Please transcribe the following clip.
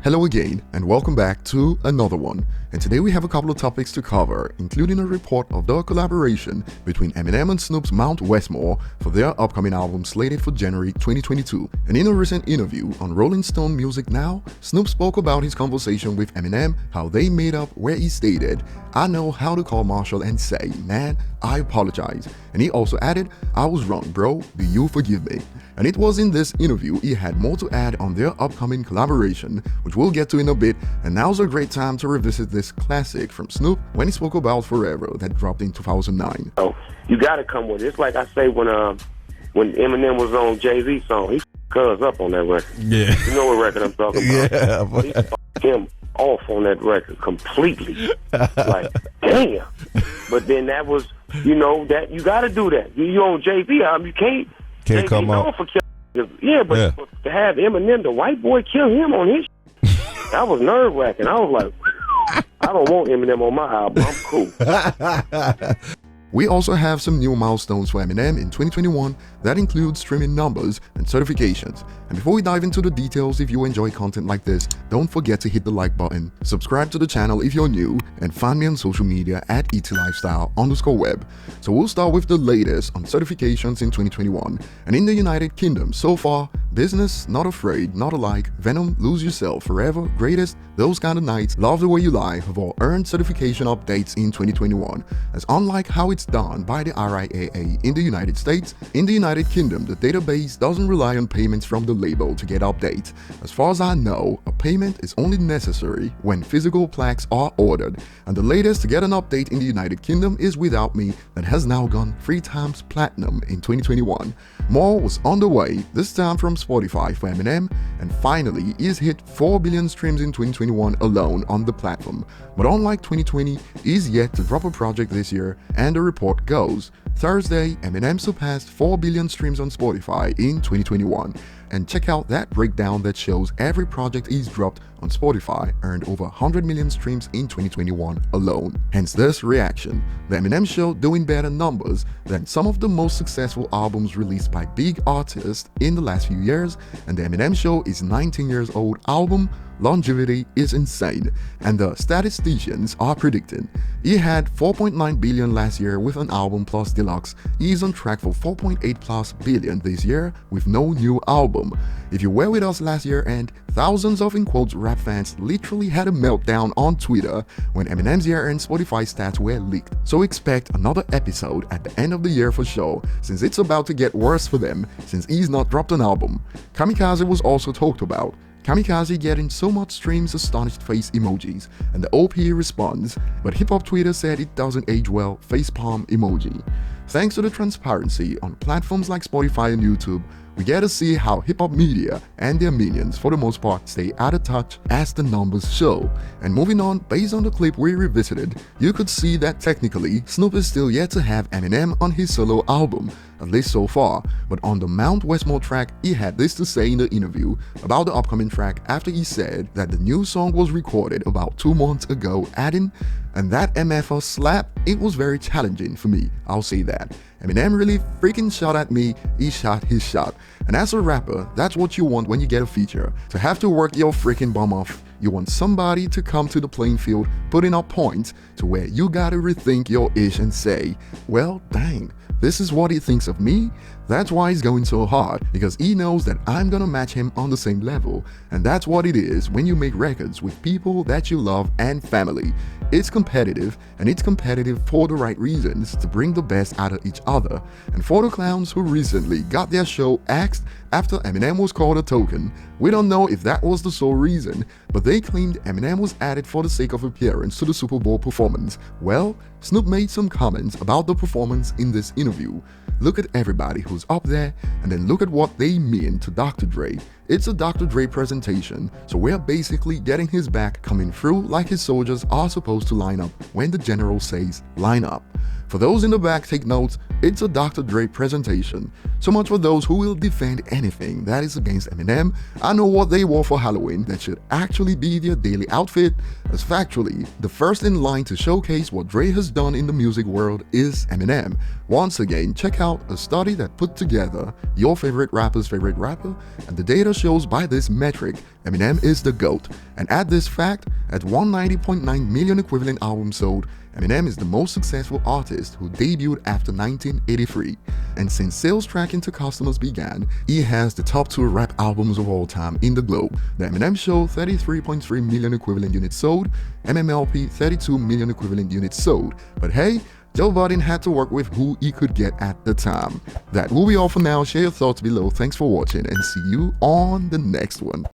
Hello again, and welcome back to another one. And today we have a couple of topics to cover, including a report of the collaboration between Eminem and Snoop's Mount Westmore for their upcoming album slated for January 2022. And in a recent interview on Rolling Stone Music Now, Snoop spoke about his conversation with Eminem, how they made up, where he stated, "I know how to call Marshall and say, man, I apologize." And he also added, "I was wrong, bro, do you forgive me?" And it was in this interview he had more to add on their upcoming collaboration, which we'll get to in a bit, and now's a great time to revisit this classic from Snoop when he spoke about Forever that dropped in 2009. Oh, you gotta come with it. It's like I say when Eminem was on Jay-Z song, he cuz up on that record. Yeah. You know what record I'm talking about. Yeah, but He him off on that record completely. Like, damn. But then that was, that you gotta do that. You on Jay-Z album, you can't Can't come known out. for yeah, but to have Eminem, the white boy, kill him on his that was nerve-wracking. I was like, I don't want Eminem on my album. I'm cool. We also have some new milestones for Eminem in 2021 that include streaming numbers and certifications. And before we dive into the details, if you enjoy content like this, don't forget to hit the like button, subscribe to the channel if you're new, and find me on social media at etlifestyle_web. So we'll start with the latest on certifications in 2021. And in the United Kingdom, so far, Business, Not Afraid, Not Alike, Venom, Lose Yourself, Forever, Greatest, Those Kind of Nights, Love the Way You Lie have all earned certification updates in 2021. As unlike how it's done by the RIAA in the United States, in the United Kingdom, the database doesn't rely on payments from the label to get updates. As far as I know, a payment is only necessary when physical plaques are ordered. And the latest to get an update in the United Kingdom is Without Me, that has now gone 3 times platinum in 2021. More was on the way, this time from Spotify for Eminem, and finally he's hit 4 billion streams in 2021 alone on the platform. But unlike 2020, he's yet to drop a project this year, and the report goes, Thursday, Eminem surpassed 4 billion streams on Spotify in 2021. And check out that breakdown that shows every project he's dropped on Spotify earned over 100 million streams in 2021 alone. Hence this reaction, the Eminem Show doing better numbers than some of the most successful albums released by big artists in the last few years, and the Eminem Show is 19 years old album. Longevity is insane, and the statisticians are predicting. He had 4.9 billion last year with an album plus deluxe. He's on track for 4.8 plus billion this year with no new album. If you were with us last year, and thousands of in quotes rap fans literally had a meltdown on Twitter when Eminem's year-end Spotify stats were leaked. So expect another episode at the end of the year for sure, since it's about to get worse for them since he's not dropped an album. Kamikaze was also talked about. Kamikaze getting so much streams, astonished face emojis, and the OP responds, but hip-hop Twitter said it doesn't age well, facepalm emoji. Thanks to the transparency on platforms like Spotify and YouTube, we get to see how hip-hop media and their minions for the most part stay out of touch as the numbers show. And moving on, based on the clip we revisited, you could see that technically Snoop is still yet to have Eminem on his solo album, at least so far, but on the Mount Westmore track he had this to say in the interview about the upcoming track after he said that the new song was recorded about 2 months ago, adding, "And that MFR slap, it was very challenging for me, I'll say that. Eminem really freaking shot at me, he shot his shot." And as a rapper, that's what you want when you get a feature. To have to work your freaking bum off. You want somebody to come to the playing field, putting up points to where you gotta rethink your ish and say, well, dang, this is what he thinks of me? That's why he's going so hard, because he knows that I'm gonna match him on the same level. And that's what it is when you make records with people that you love and family. It's competitive, and it's competitive for the right reasons, to bring the best out of each other. And for the clowns who recently got their show axed after Eminem was called a token, we don't know if that was the sole reason, but they claimed Eminem was added for the sake of appearance to the Super Bowl performance. Well, Snoop made some comments about the performance in this interview. Look at everybody who's up there, and then look at what they mean to Dr. Dre. It's a Dr. Dre presentation, so we're basically getting his back coming through like his soldiers are supposed to line up when the general says line up. For those in the back, take notes, It's a Dr. Dre presentation. So much for those who will defend anything that is against Eminem. I know what they wore for Halloween that should actually be their daily outfit, as factually, the first in line to showcase what Dre has done in the music world is Eminem. Once again, check out a study that put together your favorite rapper's favorite rapper, and the data shows by this metric, Eminem is the GOAT. And add this fact, at 190.9 million equivalent albums sold, Eminem is the most successful artist who debuted after 1983. And since sales tracking to customers began, he has the top 2 rap albums of all time in the globe. The Eminem Show, 33.3 million equivalent units sold, MMLP, 32 million equivalent units sold. But hey, Joe Budden had to work with who he could get at the time. That will be all for now. Share your thoughts below. Thanks for watching and see you on the next one.